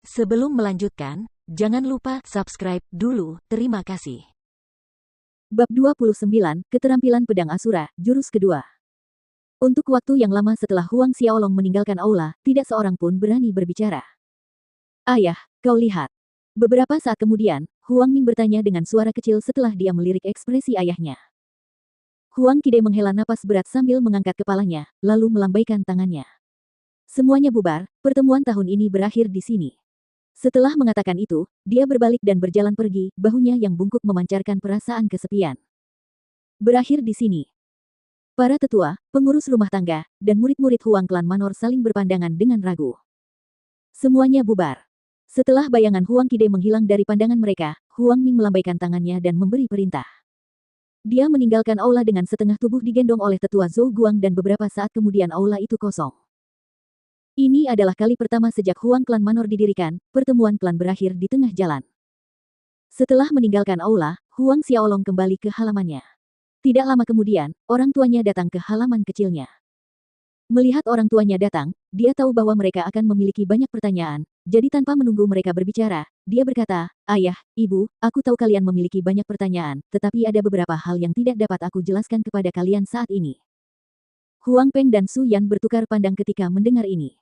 Sebelum melanjutkan, jangan lupa subscribe dulu. Terima kasih. Bab 29, Keterampilan Pedang Asura, Jurus Kedua. Untuk waktu yang lama setelah Huang Xiaolong meninggalkan aula, tidak seorang pun berani berbicara. Ayah, kau lihat. Beberapa saat kemudian, Huang Ming bertanya dengan suara kecil setelah dia melirik ekspresi ayahnya. Huang Qide menghela napas berat sambil mengangkat kepalanya, lalu melambaikan tangannya. Semuanya bubar, pertemuan tahun ini berakhir di sini. Setelah mengatakan itu, dia berbalik dan berjalan pergi, bahunya yang bungkuk memancarkan perasaan kesepian. Berakhir di sini. Para tetua, pengurus rumah tangga, dan murid-murid Huang klan Manor saling berpandangan dengan ragu. Semuanya bubar. Setelah bayangan Huang Qide menghilang dari pandangan mereka, Huang Ming melambaikan tangannya dan memberi perintah. Dia meninggalkan aula dengan setengah tubuh digendong oleh tetua Zhou Guang dan beberapa saat kemudian aula itu kosong. Ini adalah kali pertama sejak Huang klan Manor didirikan, pertemuan klan berakhir di tengah jalan. Setelah meninggalkan aula, Huang Xiaolong kembali ke halamannya. Tidak lama kemudian, orang tuanya datang ke halaman kecilnya. Melihat orang tuanya datang, dia tahu bahwa mereka akan memiliki banyak pertanyaan, jadi tanpa menunggu mereka berbicara, dia berkata, "Ayah, Ibu, aku tahu kalian memiliki banyak pertanyaan, tetapi ada beberapa hal yang tidak dapat aku jelaskan kepada kalian saat ini." Huang Peng dan Su Yan bertukar pandang ketika mendengar ini.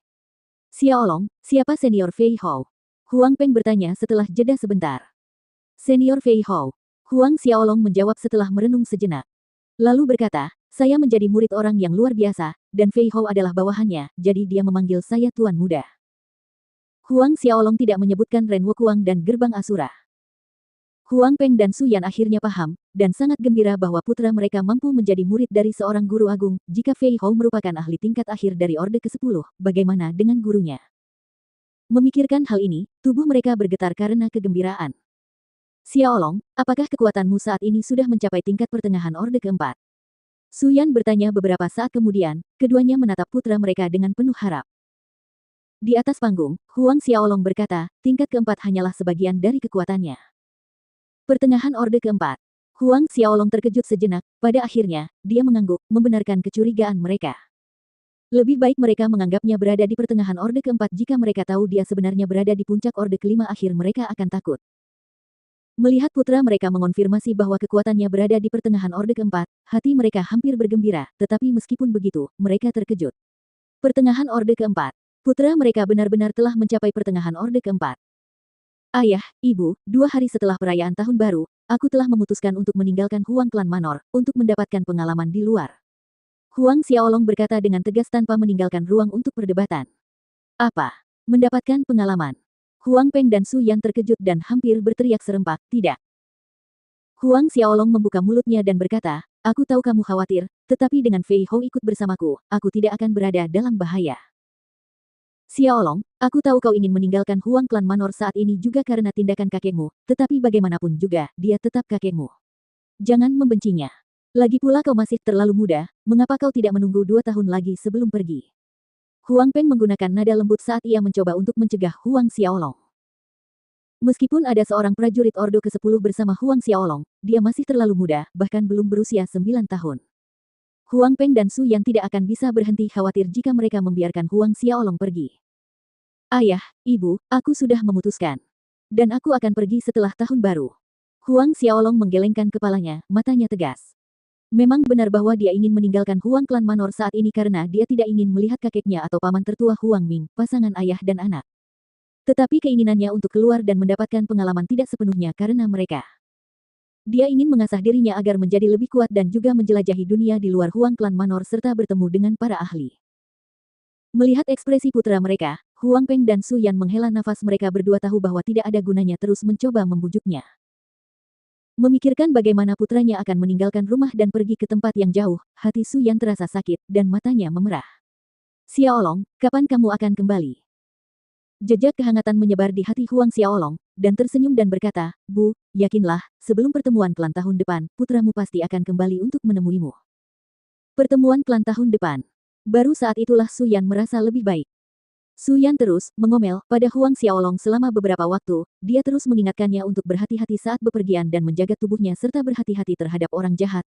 "Xiaolong, siapa senior Fei Hou?" Huang Peng bertanya setelah jeda sebentar. "Senior Fei Hou." Huang Xiaolong menjawab setelah merenung sejenak. Lalu berkata, "Saya menjadi murid orang yang luar biasa, dan Fei Hou adalah bawahannya, jadi dia memanggil saya Tuan Muda." Huang Xiaolong tidak menyebutkan Ren Wokuang dan Gerbang Asura. Huang Peng dan Su Yan akhirnya paham, dan sangat gembira bahwa putra mereka mampu menjadi murid dari seorang guru agung. Jika Fei Hou merupakan ahli tingkat akhir dari Orde ke-10, bagaimana dengan gurunya? Memikirkan hal ini, tubuh mereka bergetar karena kegembiraan. "Xiaolong, apakah kekuatanmu saat ini sudah mencapai tingkat pertengahan Orde ke-4? Su Yan bertanya beberapa saat kemudian, keduanya menatap putra mereka dengan penuh harap. Di atas panggung, Huang Xiaolong berkata, tingkat ke-4 hanyalah sebagian dari kekuatannya. Pertengahan Orde ke-4. Huang Xiaolong terkejut sejenak, pada akhirnya, dia mengangguk, membenarkan kecurigaan mereka. Lebih baik mereka menganggapnya berada di pertengahan Orde ke-4 jika mereka tahu dia sebenarnya berada di puncak Orde ke-5 akhir mereka akan takut. Melihat putra mereka mengonfirmasi bahwa kekuatannya berada di pertengahan Orde ke-4, hati mereka hampir bergembira, tetapi meskipun begitu, mereka terkejut. Pertengahan Orde ke-4. Putra mereka benar-benar telah mencapai pertengahan Orde ke-4. "Ayah, Ibu, 2 hari setelah perayaan Tahun Baru, aku telah memutuskan untuk meninggalkan Huang klan Manor, untuk mendapatkan pengalaman di luar." Huang Xiaolong berkata dengan tegas tanpa meninggalkan ruang untuk perdebatan. "Apa? Mendapatkan pengalaman?" Huang Peng dan Su Yan terkejut dan hampir berteriak serempak, "Tidak." Huang Xiaolong membuka mulutnya dan berkata, "Aku tahu kamu khawatir, tetapi dengan Fei Hou ikut bersamaku, aku tidak akan berada dalam bahaya." "Xiaolong, aku tahu kau ingin meninggalkan Huang klan Manor saat ini juga karena tindakan kakekmu, tetapi bagaimanapun juga, dia tetap kakekmu. Jangan membencinya. Lagi pula kau masih terlalu muda, mengapa kau tidak menunggu 2 tahun lagi sebelum pergi?" Huang Peng menggunakan nada lembut saat ia mencoba untuk mencegah Huang Xiaolong. Meskipun ada seorang prajurit Ordo ke-10 bersama Huang Xiaolong, dia masih terlalu muda, bahkan belum berusia 9 tahun. Huang Peng dan Su Yan tidak akan bisa berhenti khawatir jika mereka membiarkan Huang Xiaolong pergi. "Ayah, Ibu, aku sudah memutuskan. Dan aku akan pergi setelah Tahun Baru." Huang Xiaolong menggelengkan kepalanya, matanya tegas. Memang benar bahwa dia ingin meninggalkan Huang klan Manor saat ini karena dia tidak ingin melihat kakeknya atau paman tertua Huang Ming, pasangan ayah dan anak. Tetapi keinginannya untuk keluar dan mendapatkan pengalaman tidak sepenuhnya karena mereka. Dia ingin mengasah dirinya agar menjadi lebih kuat dan juga menjelajahi dunia di luar Huang klan Manor serta bertemu dengan para ahli. Melihat ekspresi putra mereka, Huang Peng dan Su Yan menghela nafas. Mereka berdua tahu bahwa tidak ada gunanya terus mencoba membujuknya. Memikirkan bagaimana putranya akan meninggalkan rumah dan pergi ke tempat yang jauh, hati Su Yan terasa sakit dan matanya memerah. "Xiaolong, kapan kamu akan kembali?" Jejak kehangatan menyebar di hati Huang Xiaolong, dan tersenyum dan berkata, "Bu, yakinlah, sebelum pertemuan klan tahun depan, putramu pasti akan kembali untuk menemuimu." Pertemuan klan tahun depan. Baru saat itulah Su Yan merasa lebih baik. Su Yan terus mengomel pada Huang Xiaolong selama beberapa waktu, dia terus mengingatkannya untuk berhati-hati saat bepergian dan menjaga tubuhnya serta berhati-hati terhadap orang jahat,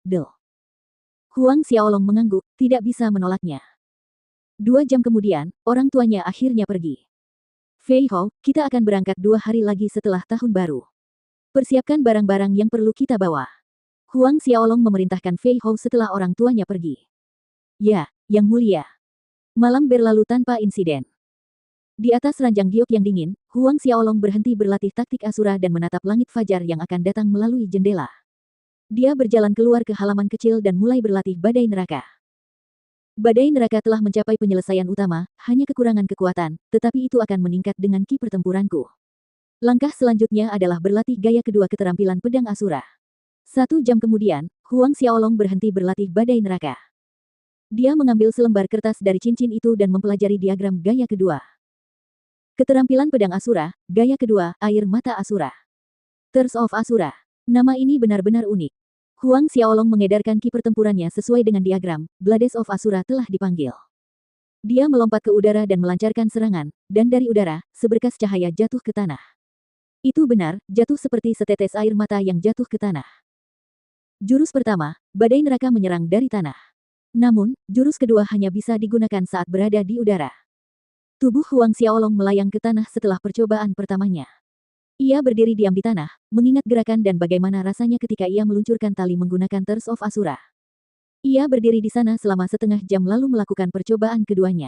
Huang Xiaolong mengangguk, tidak bisa menolaknya. 2 jam kemudian, orang tuanya akhirnya pergi. Fei Hou, kita akan berangkat 2 hari lagi setelah tahun baru. Persiapkan barang-barang yang perlu kita bawa. Huang Xiaolong memerintahkan Fei Hou setelah orang tuanya pergi. Ya, Yang Mulia. Malam berlalu tanpa insiden. Di atas ranjang giok yang dingin, Huang Xiaolong berhenti berlatih taktik Asura dan menatap langit fajar yang akan datang melalui jendela. Dia berjalan keluar ke halaman kecil dan mulai berlatih badai neraka. Badai neraka telah mencapai penyelesaian utama, hanya kekurangan kekuatan, tetapi itu akan meningkat dengan ki pertempuranku. Langkah selanjutnya adalah berlatih gaya kedua keterampilan pedang Asura. 1 jam kemudian, Huang Xiaolong berhenti berlatih badai neraka. Dia mengambil selembar kertas dari cincin itu dan mempelajari diagram gaya kedua. Keterampilan pedang Asura, gaya kedua, air mata Asura. Thirst of Asura. Nama ini benar-benar unik. Huang Xiaolong mengedarkan ki pertempurannya sesuai dengan diagram, Blades of Asura telah dipanggil. Dia melompat ke udara dan melancarkan serangan, dan dari udara, seberkas cahaya jatuh ke tanah. Itu benar, jatuh seperti setetes air mata yang jatuh ke tanah. Jurus pertama, badai neraka menyerang dari tanah. Namun, jurus kedua hanya bisa digunakan saat berada di udara. Tubuh Huang Xiaolong melayang ke tanah setelah percobaan pertamanya. Ia berdiri diam di tanah, mengingat gerakan dan bagaimana rasanya ketika ia meluncurkan tali menggunakan Thirst of Asura. Ia berdiri di sana selama setengah jam lalu melakukan percobaan keduanya.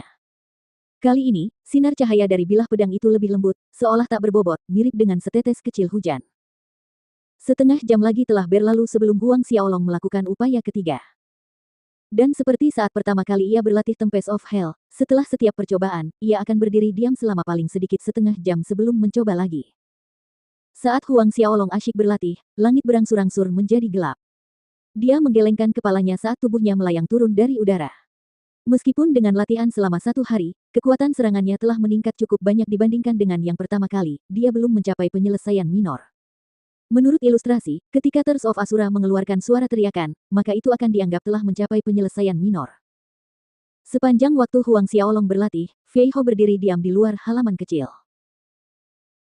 Kali ini, sinar cahaya dari bilah pedang itu lebih lembut, seolah tak berbobot, mirip dengan setetes kecil hujan. Setengah jam lagi telah berlalu sebelum Huang Xiaolong melakukan upaya ketiga. Dan seperti saat pertama kali ia berlatih Tempest of Hell, setelah setiap percobaan, ia akan berdiri diam selama paling sedikit setengah jam sebelum mencoba lagi. Saat Huang Xiaolong asyik berlatih, langit berangsur-angsur menjadi gelap. Dia menggelengkan kepalanya saat tubuhnya melayang turun dari udara. Meskipun dengan latihan selama 1 hari, kekuatan serangannya telah meningkat cukup banyak dibandingkan dengan yang pertama kali, dia belum mencapai penyelesaian minor. Menurut ilustrasi, ketika Thirst of Asura mengeluarkan suara teriakan, maka itu akan dianggap telah mencapai penyelesaian minor. Sepanjang waktu Huang Xiaolong berlatih, Fei Hou berdiri diam di luar halaman kecil.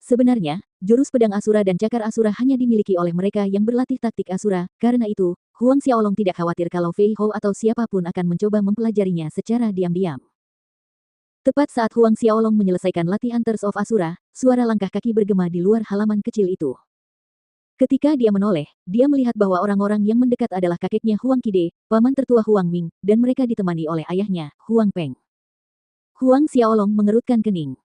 Sebenarnya, jurus pedang Asura dan cakar Asura hanya dimiliki oleh mereka yang berlatih taktik Asura, karena itu, Huang Xiaolong tidak khawatir kalau Fei Hou atau siapapun akan mencoba mempelajarinya secara diam-diam. Tepat saat Huang Xiaolong menyelesaikan latihan Thirst of Asura, suara langkah kaki bergema di luar halaman kecil itu. Ketika dia menoleh, dia melihat bahwa orang-orang yang mendekat adalah kakeknya Huang Qide, paman tertua Huang Ming, dan mereka ditemani oleh ayahnya, Huang Peng. Huang Xiaolong mengerutkan kening.